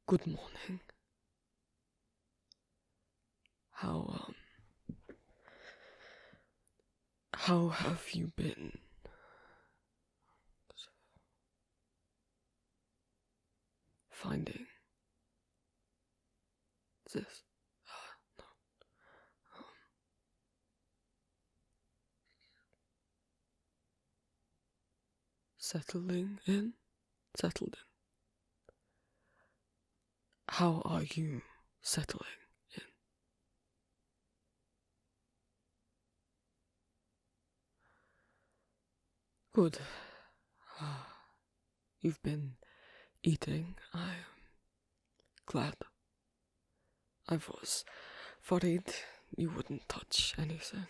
Good morning. How have you been? Finding this? No. Settling in? Settled in. How are you settling in? Good. You've been eating. I am glad. I was worried you wouldn't touch anything.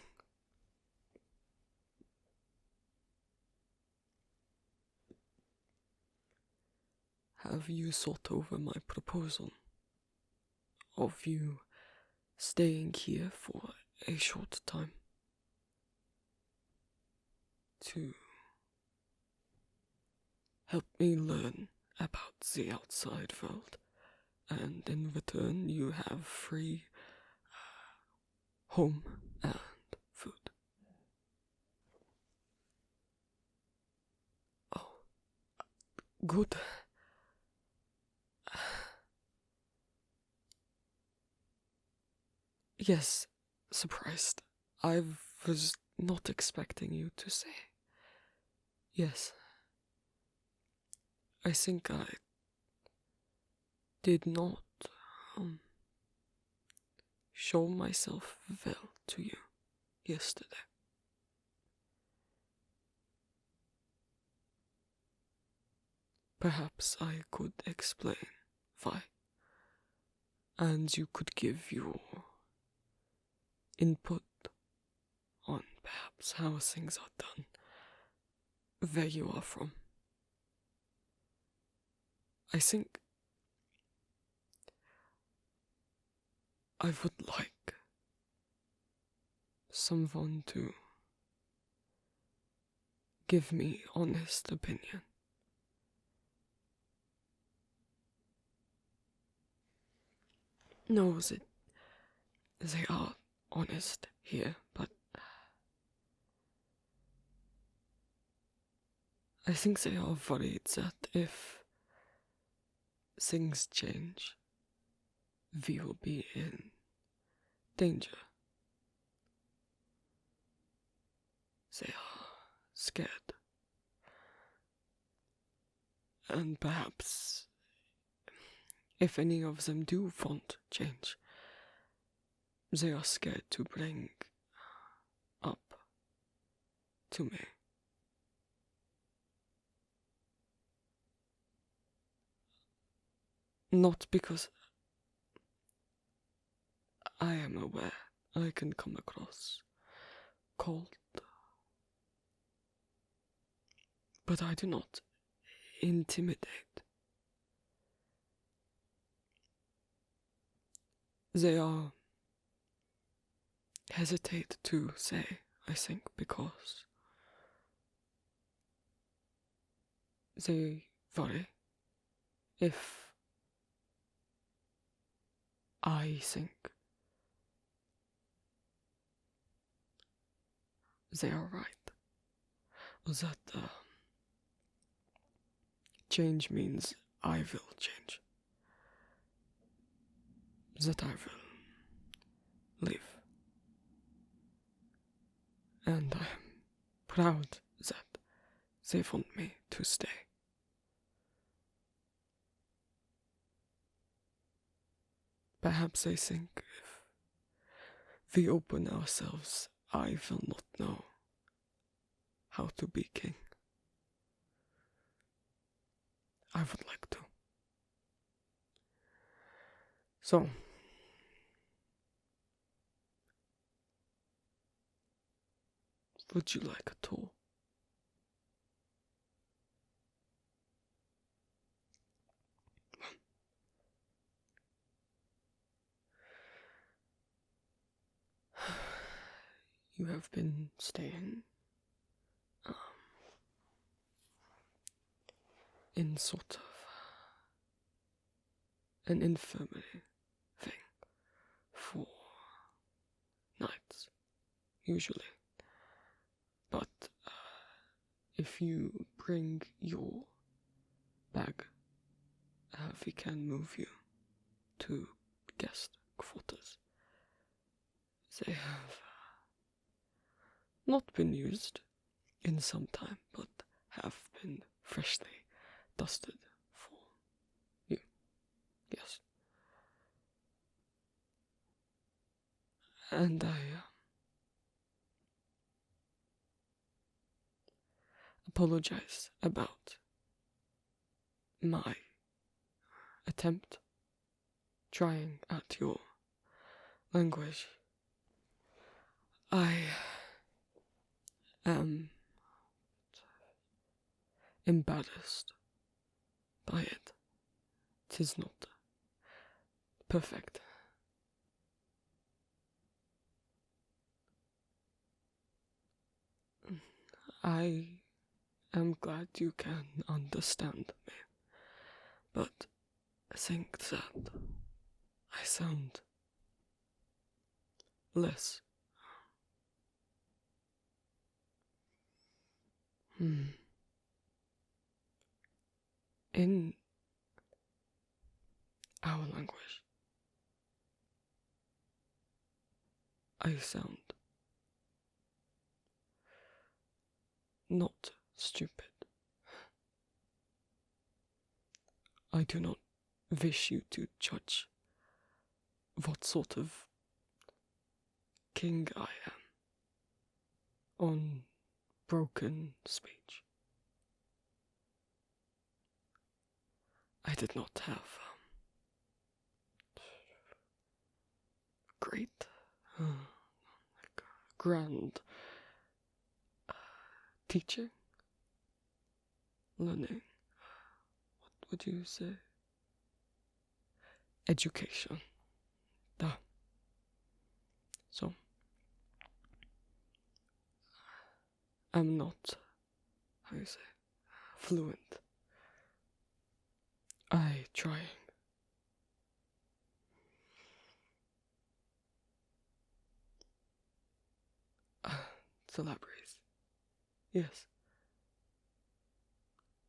Have you thought over my proposal of you staying here for a short time to help me learn about the outside world, and in return you have free home and food? Oh, good. Yes, surprised. I was not expecting you to say. Yes. I think I did not show myself well to you yesterday. Perhaps I could explain why, and you could give your input on perhaps how things are done where you are from. I think I would like someone to give me honest opinion. No, they are honest here, but I think they are worried that if things change, we will be in danger. They are scared. And perhaps, if any of them do want change, they are scared to bring up to me. Not because I am aware I can come across cold, but I do not intimidate. They are hesitate to say, I think, because they worry if I think they are right, or that change means I will change, that I will live. And I am proud that they want me to stay. Perhaps they think if we open ourselves, I will not know how to be king. I would like to. So, would you like a tour? You have been staying in sort of an infirmary thing for nights, usually. But if you bring your bag, we can move you to guest quarters. They have not been used in some time, but have been freshly dusted for you. Yes. And I apologize about my attempt trying at your language. I am embarrassed by it. 'Tis not perfect. I am glad you can understand me, but I think that I sound less in our language. I sound not stupid. I do not wish you to judge what sort of king I am on broken speech. I did not have great, grand teaching, learning, what would you say? Education. Duh. So, I'm not, how you say, fluent. I trying. Celebrities. Yes.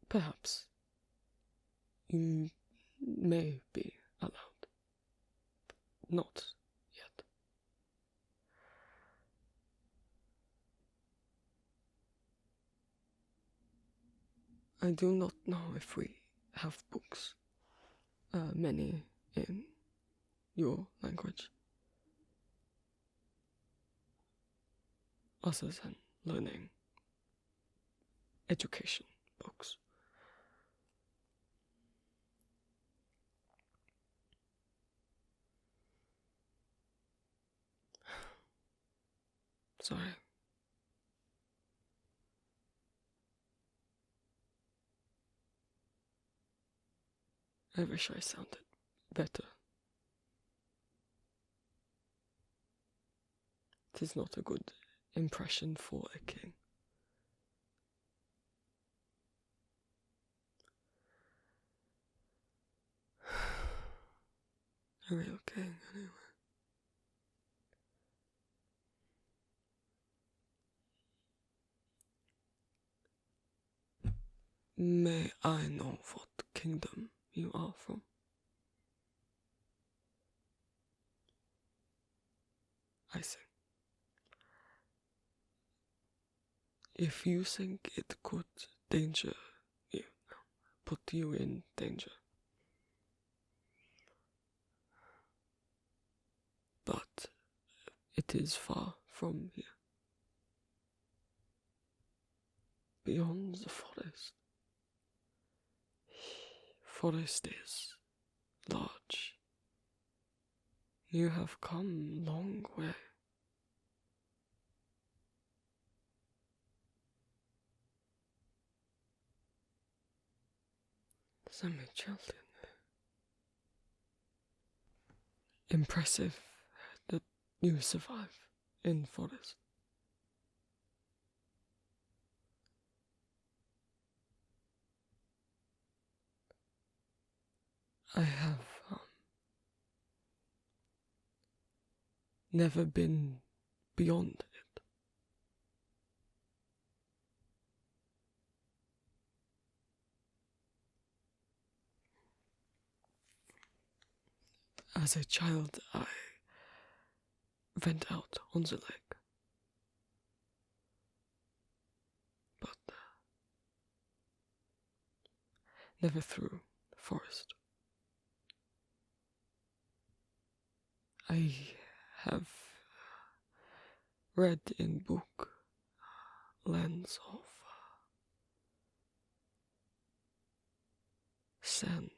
Perhaps you may be allowed. Not yet. I do not know if we have books, many in your language, other than learning education books. Sorry. I wish I sounded better. It is not a good impression for a king. A real king, anyway. May I know what kingdom you are from? I see. If you think it could danger you, put you in danger. But it is far from here. Beyond the forest. Forest is large. You have come long way. Semi-children. Impressive that you survive in forest. I have never been beyond it. As a child, I went out on the lake, but never through the forest. I have read in book lands of sand,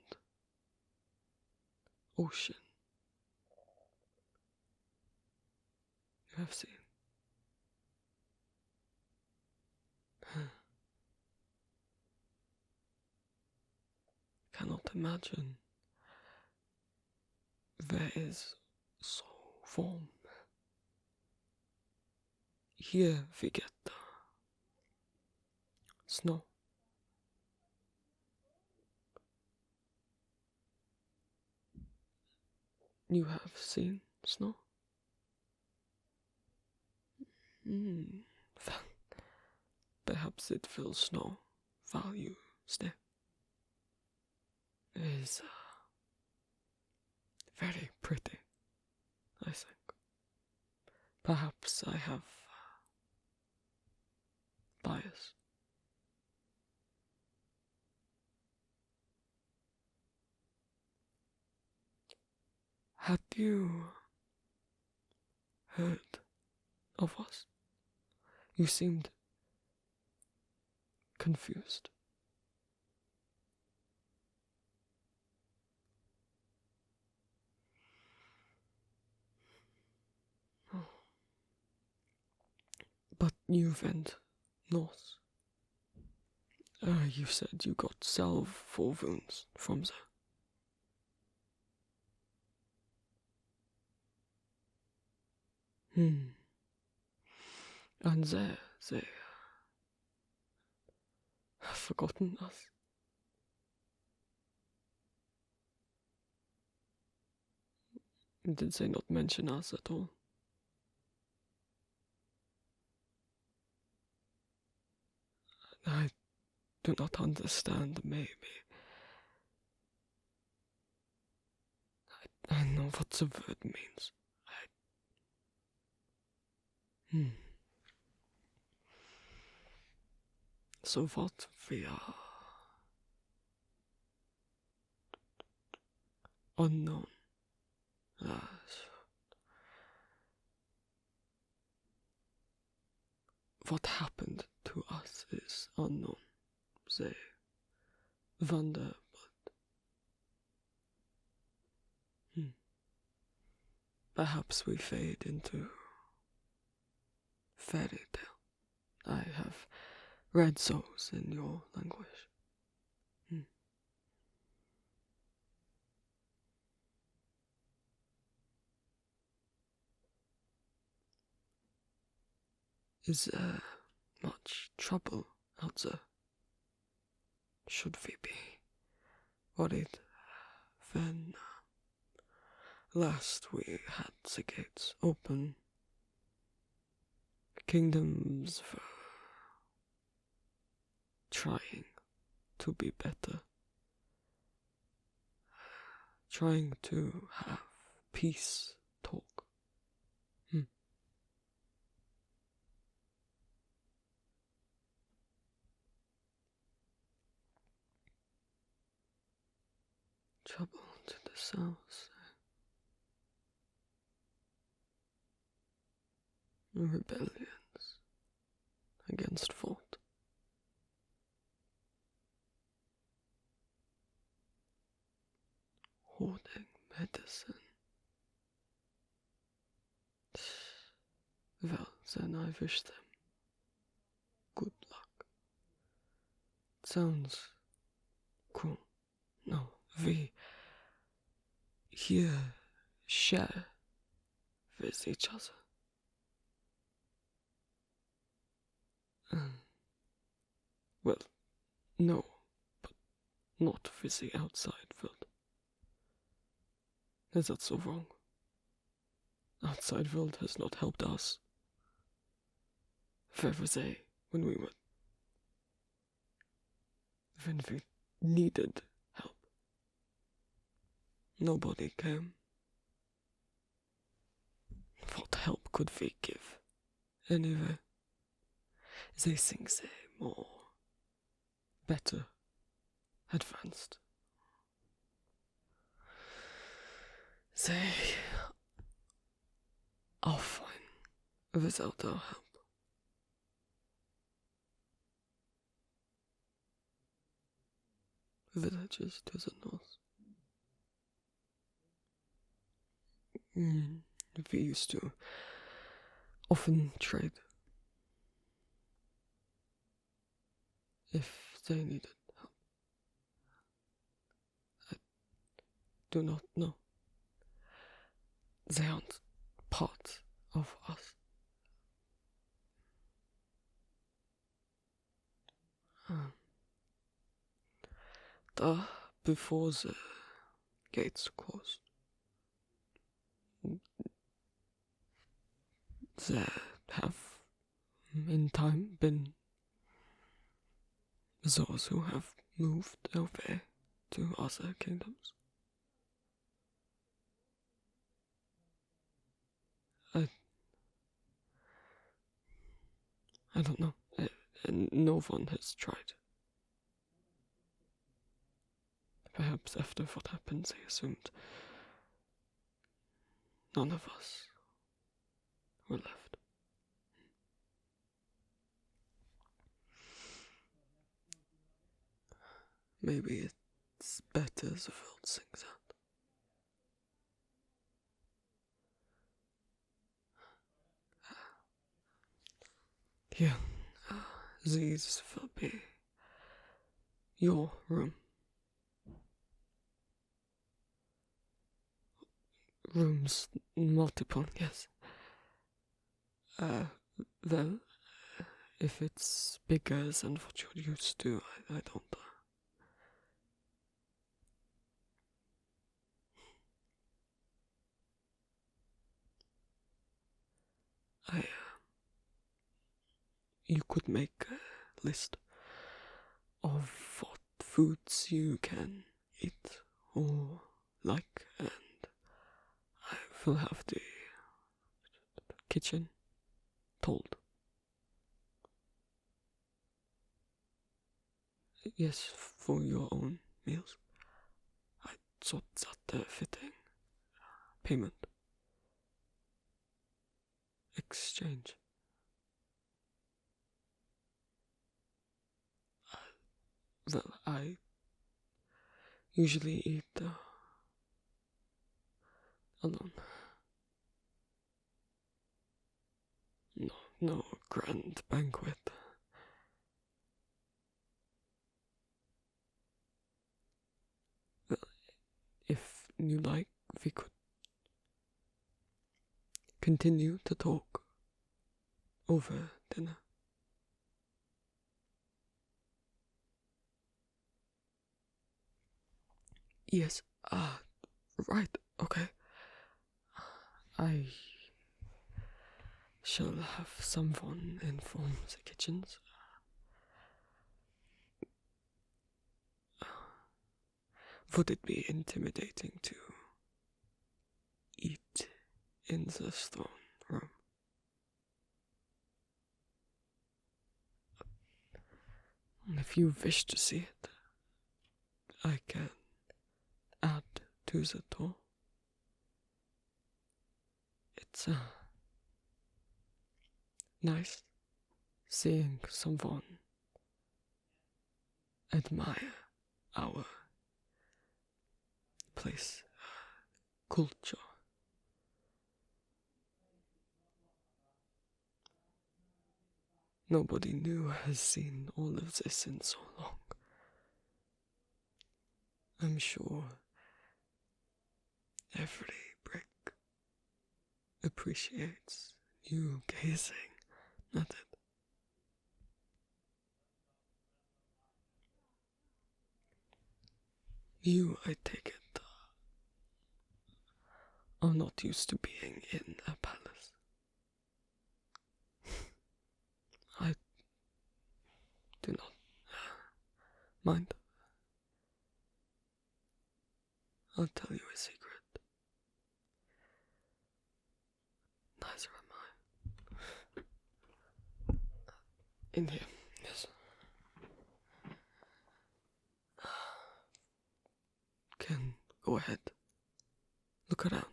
ocean. You have seen. Cannot imagine there is so warm. Here we get snow. You have seen snow? Perhaps it will snow while you stay. It is very pretty, I think. Perhaps I have bias. Had you heard of us? You seemed confused. Oh. But you went north. You said you got salve for wounds from there. And there they have forgotten us. Did they not mention us at all? I do not understand, maybe. I know what the word means. So what we are unknown. What happened to us is unknown. They wonder, but perhaps we fade into fairy tale. I have read those in your language. Is there much trouble out there? Should we be worried? When last we had the gates open, kingdoms were trying to be better, trying to have peace talk. Trouble to the south. Rebellions against fort. Hoarding medicine. Well, then I wish them good luck. It sounds cool. No, we here share with each other. Well, no, but not with the outside world. That's so wrong. outside world has not helped us. Where were they when we needed help? Nobody came. What help could we give? Anyway, they think they're more better advanced. They are fine without our help. Villages to the north. We used to often trade if they needed help. I do not know. They aren't part of us. Before the gates closed, there have in time been those who have moved away to other kingdoms. I don't know. No one has tried. Perhaps after what happened, they assumed none of us were left. Maybe it's better the world thinks that. Here, these will be your room. Rooms, multiple, yes. Well, if it's bigger than what you're used to, I don't. You could make a list of what foods you can eat or like, and I will have the kitchen told. Yes, for your own meals. I thought that fitting. Payment. Exchange. Well, I usually eat alone. No grand banquet. Well, if you like, we could continue to talk over dinner. Yes, right, okay. I shall have someone inform the kitchens. Would it be intimidating to eat in the throne room? If you wish to see it, I can add to the tour. It's nice seeing someone admire our place, culture. Nobody new has seen all of this in so long. I'm sure every brick appreciates you gazing at it. You, I take it, I'm not used to being in a palace. I do not mind. I'll tell you a secret. Neither am I. In here, yes. Can go ahead. Look around.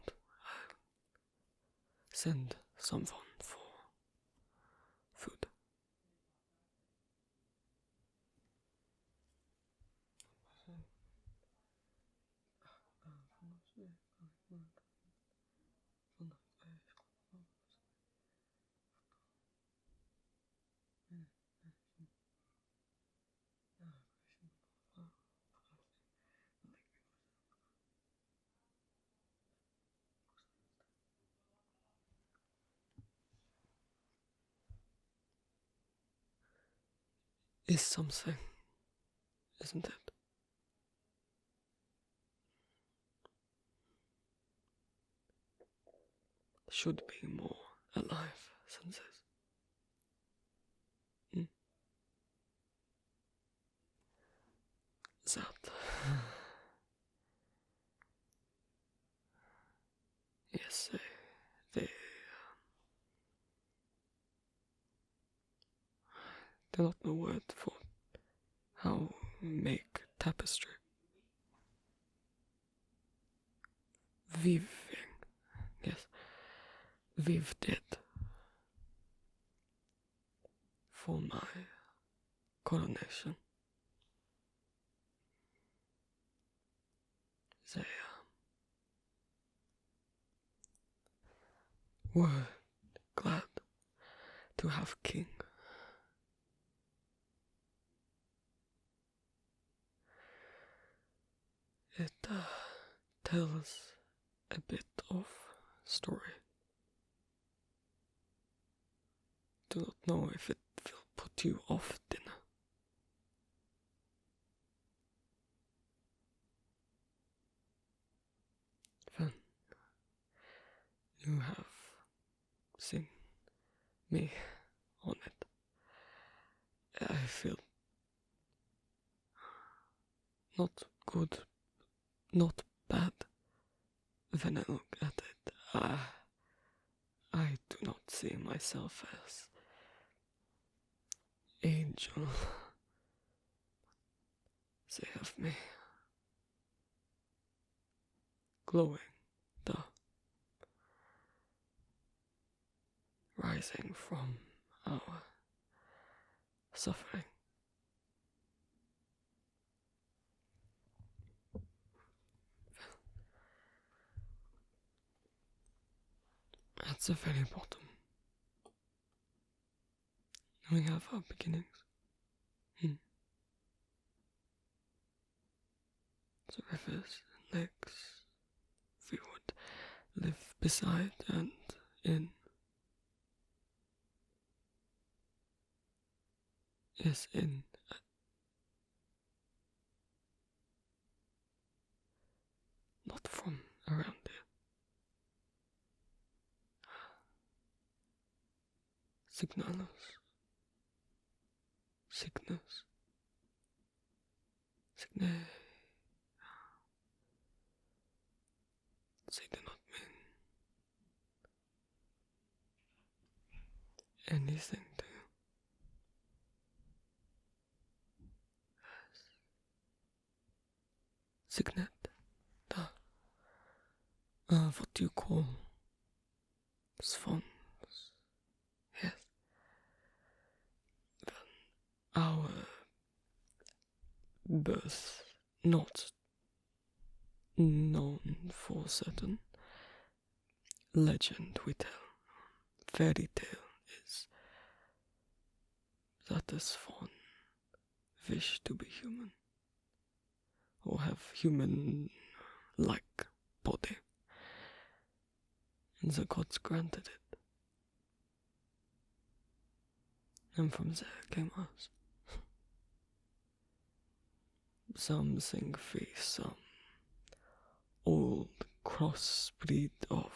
Send someone for food. Is something, isn't it? Should be more alive than this. That. Yes, they do not know word for how make tapestry. Weaving, yes, weaved it for my coronation. They were glad to have king. It tells a bit of story. Do not know if it will put you off dinner. Then you have seen me on it. I feel not good, not bad when I look at it. I do not see myself as angel. They have me glowing, the rising from our suffering. At the very bottom, we have our beginnings. The rivers and lakes we would live beside and in is in not from around here. Signalos. Sickness. Signe. They do not mean anything to you. Signet. What do you call swans? Yes. Our birth not known for certain. Legend we tell, fairy tale is that a swan wish to be human, or have human-like body, and the gods granted it. And from there came us. Some sing free, some old crossbreed of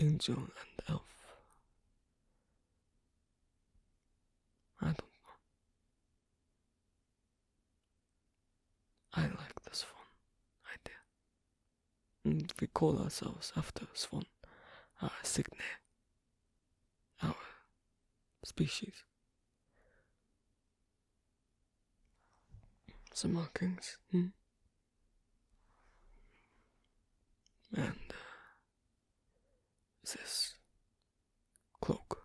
angel and elf. I don't know. I like the Swan idea. And we call ourselves after Swan, our signet, our species. Some markings, And this cloak.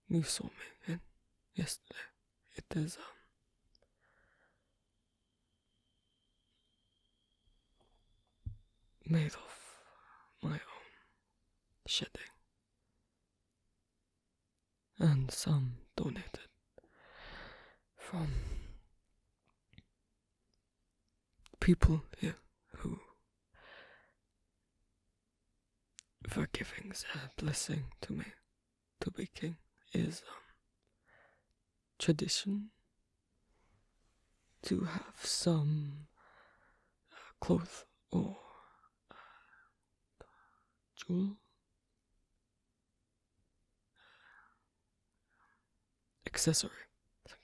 You saw me in yesterday. It is made of my own shedding, and some donated from people here who were giving their blessing to me to be king. Is tradition to have some cloth or jewel accessory, thank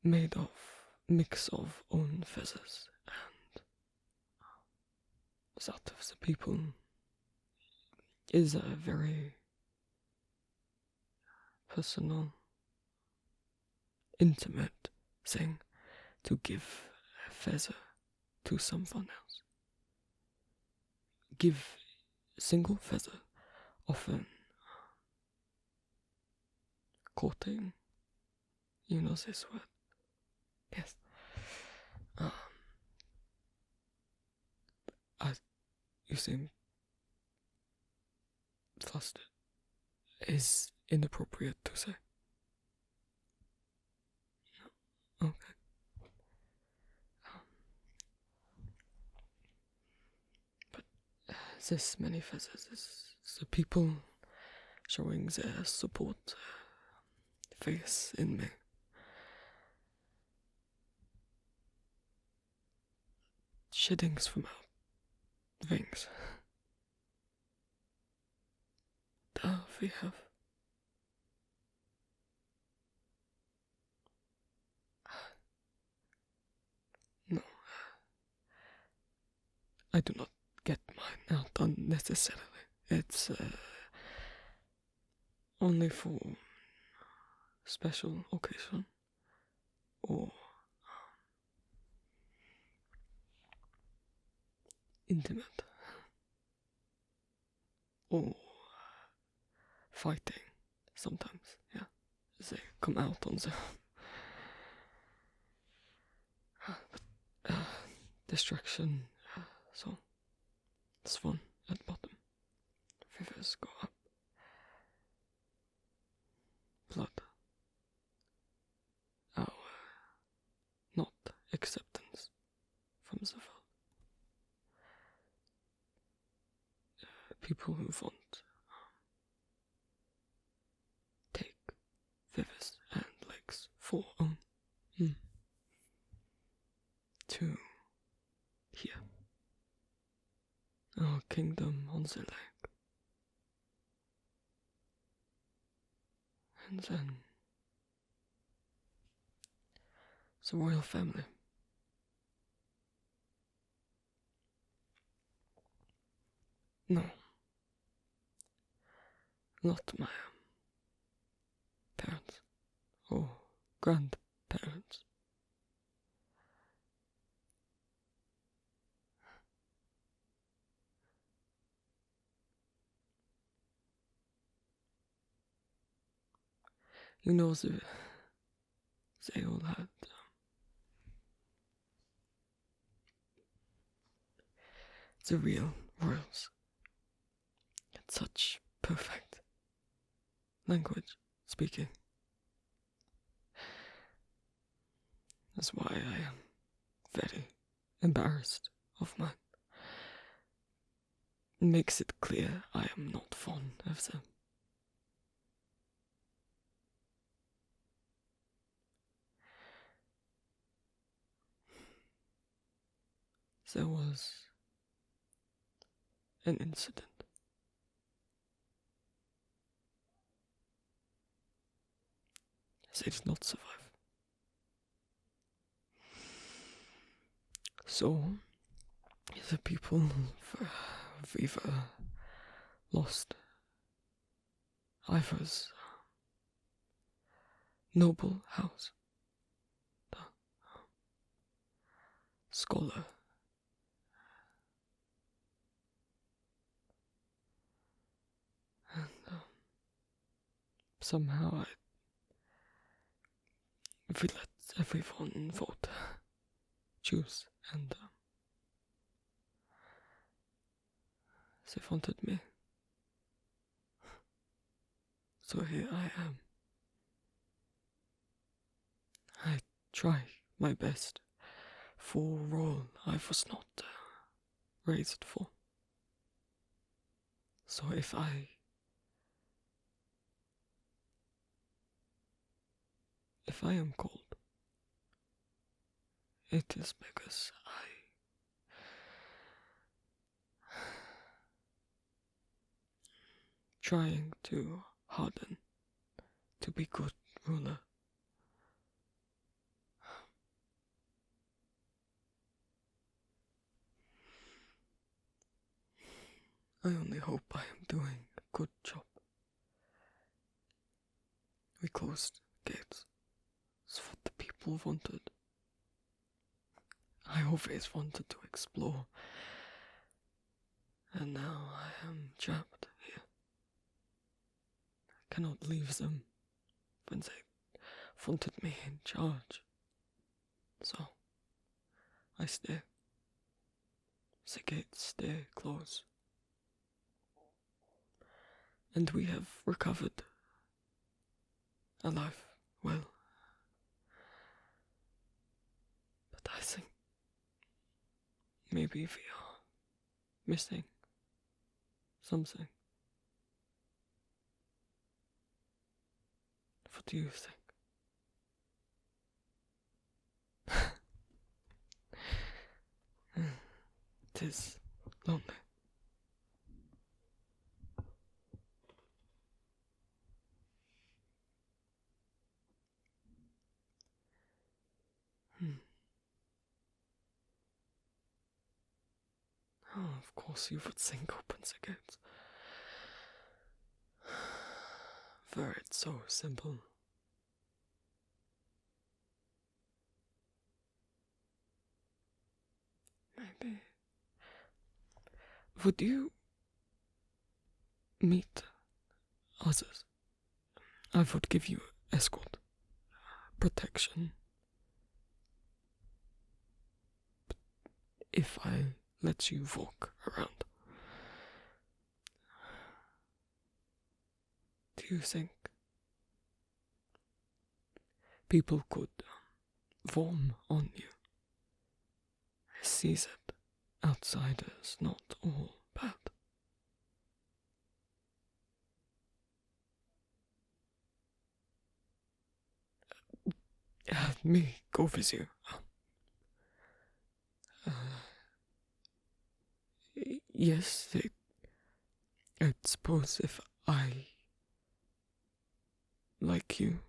you, made of mix of own feathers and that of the people is a very personal, intimate thing to give a feather to someone else. Give a single feather, often courting, you know this word, yes. You seem flustered. Is inappropriate to say. No? Okay. But this many feathers is the people showing their support, faith in me. Sheddings from out wings. There we have. No, I do not get mine out unnecessarily. It's only for special occasion or intimate or fighting sometimes, yeah. They come out on the destruction, so Swan at bottom, rivers go up, blood, our not acceptance from the world. People who want take rivers and lakes for own to here, our kingdom on the lake, and then the royal family. No, not my parents or grandparents. You know, they all had the real royals had such perfect language speaking. That's why I am very embarrassed of mine. It makes it clear I am not fond of them. there was an incident. They did not survive. So, the people we've lost Ivor's noble house, the scholar, and somehow we let everyone vote, choose, and they wanted me. So here I am. I try my best for a role I was not raised for. So if I am cold, it is because trying to harden to be good ruler. I only hope I am doing a good job. We closed gates. It's what the people wanted. I always wanted to explore. And now I am trapped here. I cannot leave them when they wanted me in charge. So, I stay. The gates stay closed. And we have recovered alive, well. But I think maybe we are missing something. What do you think? It is lonely. Oh, of course you would think open the gates. For it's so simple. Maybe. Would you meet others? I would give you escort, protection. But if I let you walk around, do you think people could warm on you? I see that outsiders not all bad. Let me go with you. Yes, I suppose if I like you,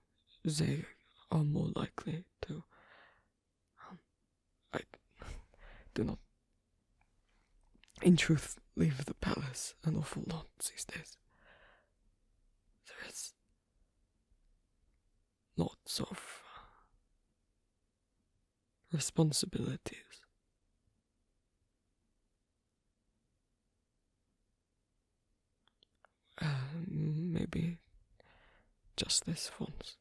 they are more likely to. I do not, in truth, leave the palace an awful lot these days. There is lots of responsibilities. Maybe just this once.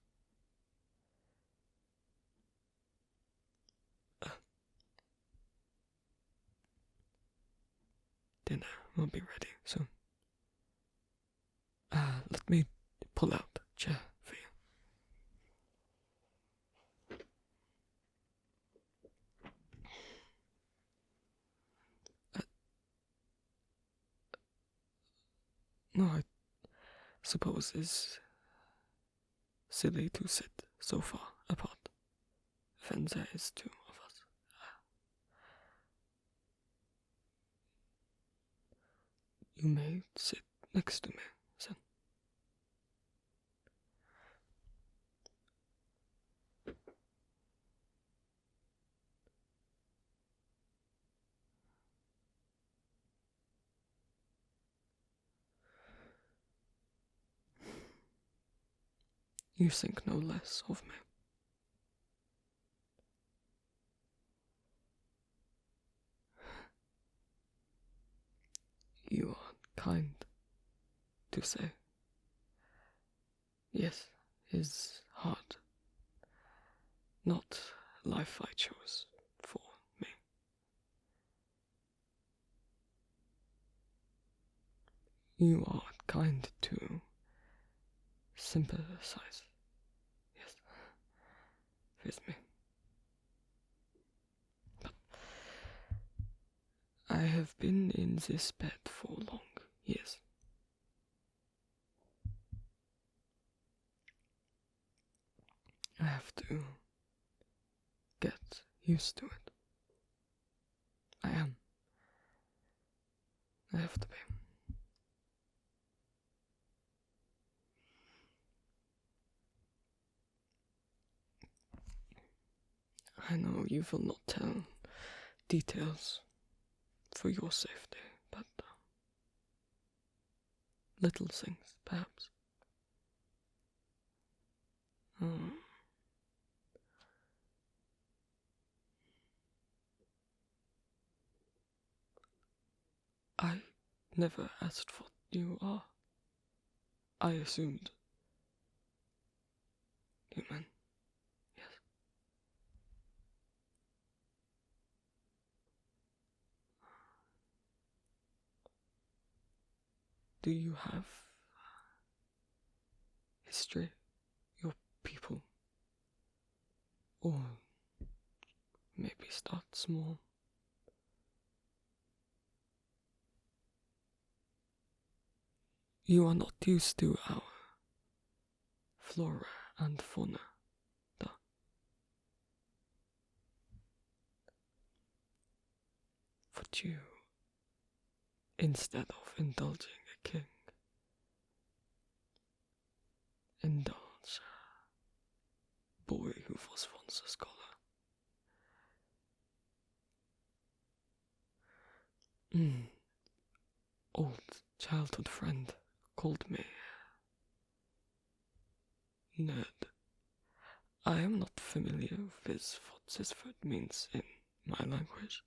Dinner will be ready soon. Let me pull out a chair for you. No, I suppose it's silly to sit so far apart when there is two of us. You may sit next to me, then. You think no less of me. You are kind to say. Yes, is hard. Not life I chose for me. You are kind to sympathize, yes, with me. But I have been in this bed for long years. I have to get used to it. I have to be. I know you will not tell details for your safety, but little things, perhaps. I never asked what you are. I assumed human, yes. Do you have history, your people? Or maybe start small? You are not used to our flora and fauna, though. But you, instead of indulging a king, indulge a boy who was once a scholar. Old childhood friend called me nerd. I am not familiar with what this word means in my language,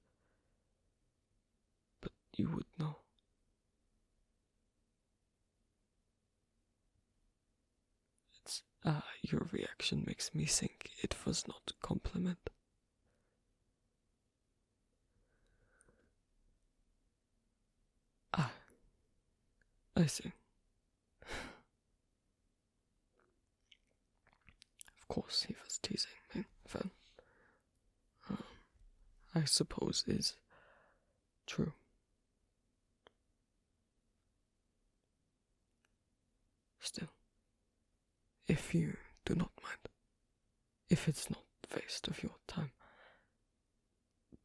but you would know. It's, your reaction makes me think it was not a compliment. I see. Of course he was teasing me, then. I suppose is true. Still, if you do not mind, if it's not waste of your time,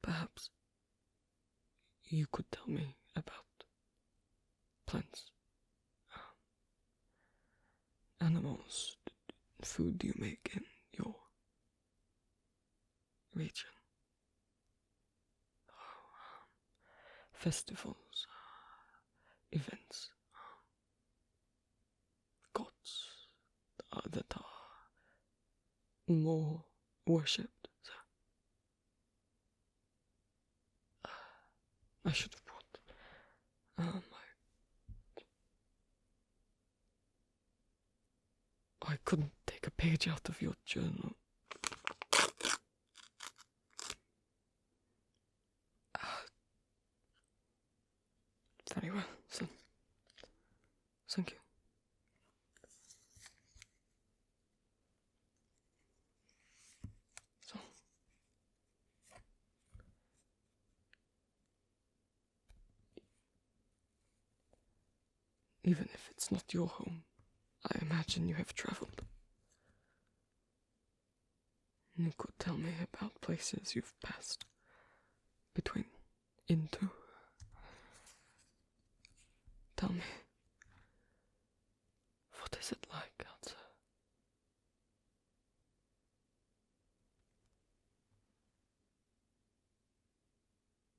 perhaps you could tell me about plants, animals, food you make in your region, festivals, events, gods that are more worshipped. I should have brought I couldn't take a page out of your journal. Very well, son. Thank you. So, even if it's not your home, I imagine you have traveled. You could tell me about places you've passed into. Tell me, what is it